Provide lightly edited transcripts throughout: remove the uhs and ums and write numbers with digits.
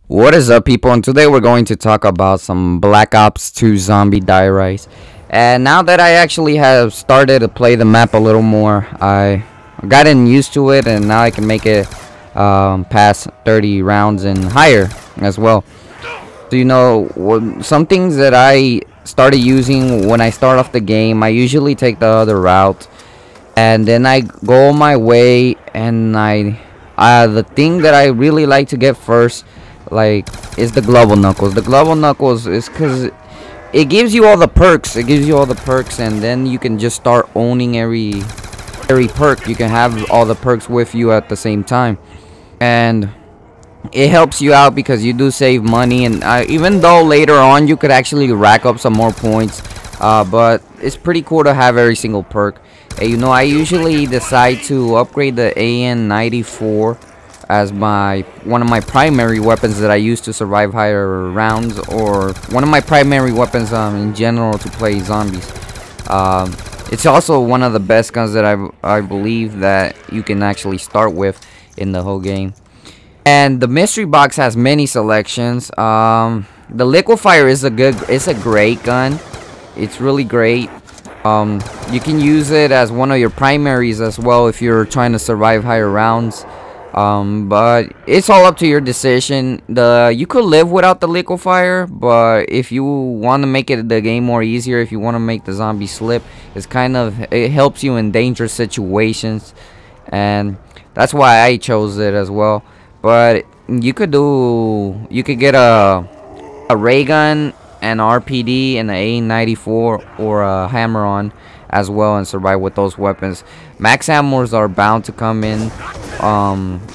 What is up, people? And today we're going to talk about some Black Ops 2 Zombie Die Rise. And now that I actually have started to play the map a little more, I gotten used to it, and now I can make it past 30 rounds and higher as well. So some things that I started using when I start off the game, I usually take the other route, and then I go my way, and the thing that I really like to get first, like, is the Global Knuckles. The Global Knuckles is because it gives you all the perks. It gives you all the perks, and then you can just start owning every perk. You can have all the perks with you at the same time, and it helps you out because you do save money. And even though later on you could actually rack up some more points, but it's pretty cool to have every single perk. And, I usually decide to upgrade the AN-94 as one of my primary weapons that I use to survive higher rounds, or one of my primary weapons in general to play zombies. It's also one of the best guns that I believe that you can actually start with in the whole game. And the mystery box has many selections. The liquefier is a great gun. It's really great. You can use it as one of your primaries as well if you're trying to survive higher rounds. But it's all up to your decision. You could live without the liquefier, but if you want to make the game more easier, if you want to make the zombie slip, it helps you in dangerous situations, and that's why I chose it as well. But you could get a ray gun, an RPD, and an A94 or a hammer-on as well, and survive with those weapons. Max ammos are bound to come in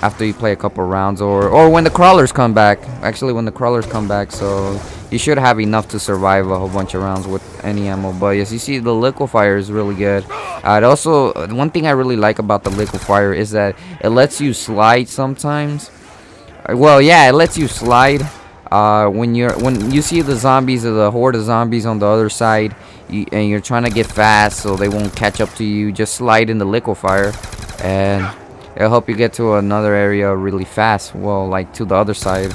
after you play a couple rounds, or when the crawlers come back. Actually, when the crawlers come back, so you should have enough to survive a whole bunch of rounds with any ammo. But as you see, the liquefier is really good. It also, one thing I really like about the liquefier is that it lets you slide sometimes. Well, yeah, it lets you slide. When you see the zombies, or the horde of zombies on the other side, and you're trying to get fast so they won't catch up to you, just slide in the liquefier, and it'll help you get to another area really fast. Well, like to the other side.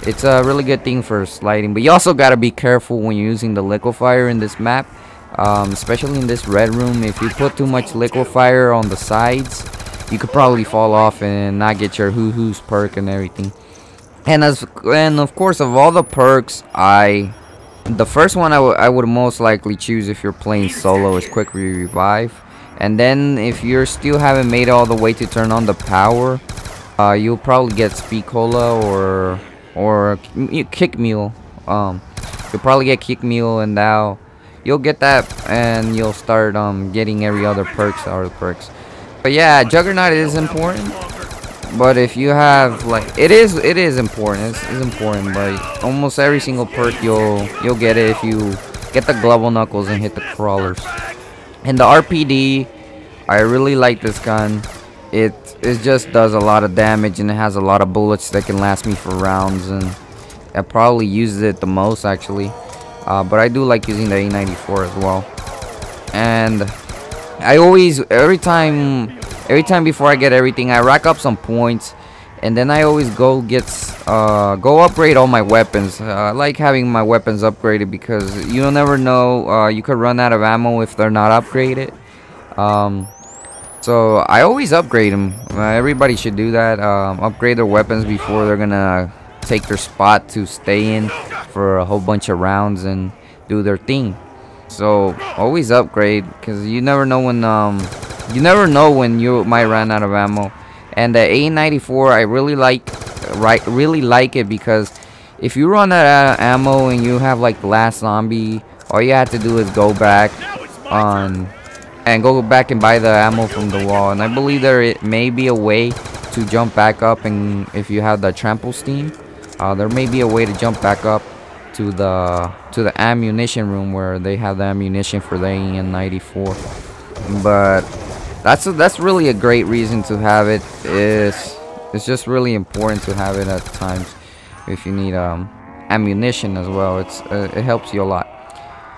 It's a really good thing for sliding, but you also gotta be careful when you're using the liquefier in this map, especially in this red room. If you put too much liquefier on the sides, you could probably fall off and not get your hoo-hoos perk and everything. And of course, of all the perks, the first one I would most likely choose if you're playing solo is Quick Revive. And then if you still haven't made it all the way to turn on the power, you'll probably get Speed Cola or Kick Mule. You'll probably get Kick Mule, and now you'll get that, and you'll start getting every other perks. But yeah, Juggernaut is important. But if you have, like, it is important. It's important. But almost every single perk you'll get it if you get the Global Knuckles and hit the crawlers. And the RPD, I really like this gun. It just does a lot of damage, and it has a lot of bullets that can last me for rounds, and I probably use it the most actually. But I do like using the A94 as well. And I always, every time before I get everything, I rack up some points, and then I always go upgrade all my weapons. I like having my weapons upgraded because you'll never know, you could run out of ammo if they're not upgraded. So I always upgrade them. Everybody should do that. Upgrade their weapons before they're gonna take their spot to stay in for a whole bunch of rounds and do their thing. So always upgrade, because you never know when you might run out of ammo. And the A94, I really like it, because if you run out of ammo and you have like the last zombie, all you have to do is go back and buy the ammo from the wall. And I believe there may be a way to jump back up, and if you have the trample steam, there may be a way to jump back up to the ammunition room where they have the ammunition for the AN-94. But that's really a great reason to have it. It's just really important to have it at times if you need ammunition as well. It helps you a lot.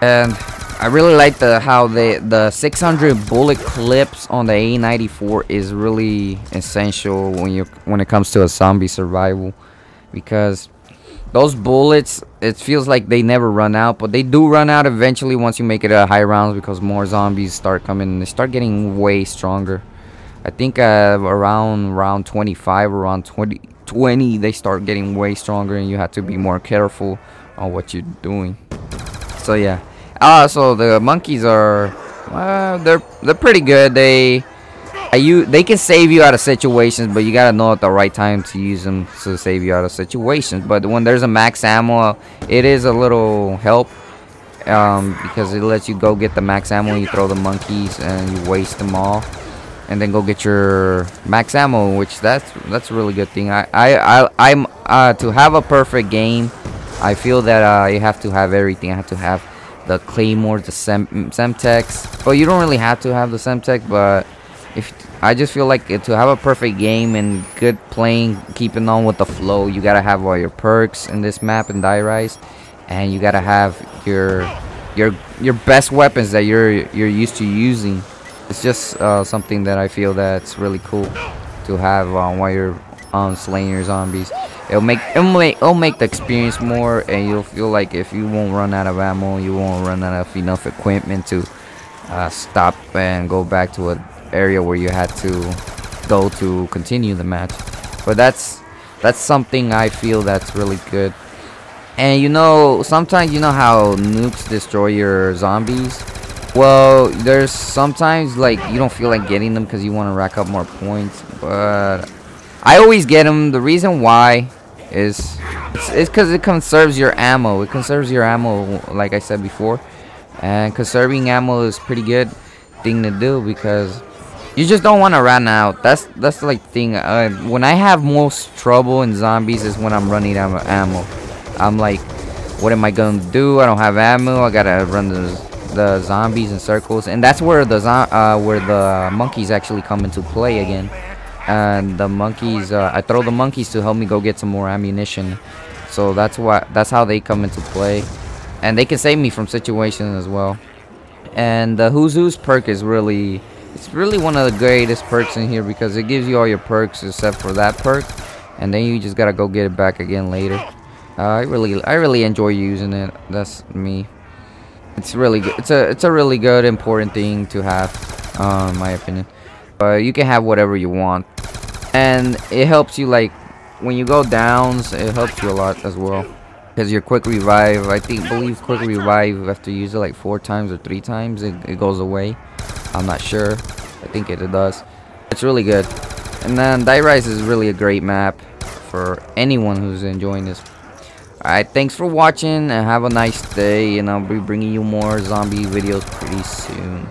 And I really like how the 600 bullet clips on the A94 is really essential when it comes to a zombie survival, because those bullets, it feels like they never run out, but they do run out eventually once you make it a high rounds, because more zombies start coming and they start getting way stronger. I think around round 25 or around 20 they start getting way stronger, and you have to be more careful on what you're doing. So yeah, so the monkeys are they're pretty good. They can save you out of situations, but you gotta know at the right time to use them to save you out of situations. But when there's a max ammo, it is a little help, because it lets you go get the max ammo. You throw the monkeys and you waste them all, and then go get your max ammo, which that's a really good thing. I'm to have a perfect game, I feel that you have to have everything. I have to have the claymores, the semtex, but you don't really have to have the semtex. But I just feel like to have a perfect game and good playing, keeping on with the flow, you gotta have all your perks in this map in Die Rise, and you gotta have your best weapons that you're used to using. It's just something that I feel that's really cool to have while you're slaying your zombies. It'll make the experience more, and you'll feel like if you won't run out of ammo, you won't run out of enough equipment to stop and go back to an area where you had to go to continue the match. But that's something I feel that's really good. And you know, sometimes you know how nukes destroy your zombies. Well, there's sometimes like you don't feel like getting them because you want to rack up more points, but I always get them. The reason why is it's because it conserves your ammo. It conserves your ammo, like I said before, and conserving ammo is pretty good thing to do because you just don't want to run out. That's like thing. When I have most trouble in zombies is when I'm running out of ammo. I'm like, what am I gonna do? I don't have ammo. I gotta run the zombies in circles, and that's where the monkeys actually come into play again. And the monkeys, I throw the monkeys to help me go get some more ammunition. So that's how they come into play, and they can save me from situations as well. And the Who's Who's perk is really one of the greatest perks in here because it gives you all your perks except for that perk, and then you just gotta go get it back again later. I really enjoy using it. That's me. It's really good. It's a really good important thing to have, in my opinion. But you can have whatever you want, and it helps you like when you go downs. It helps you a lot as well because your quick revive. Believe quick revive after you use it like 4 times or 3 times, it goes away. I'm not sure. I think it does. It's really good. And then Die Rise is really a great map for anyone who's enjoying this. Alright, thanks for watching and have a nice day, and I'll be bringing you more zombie videos pretty soon.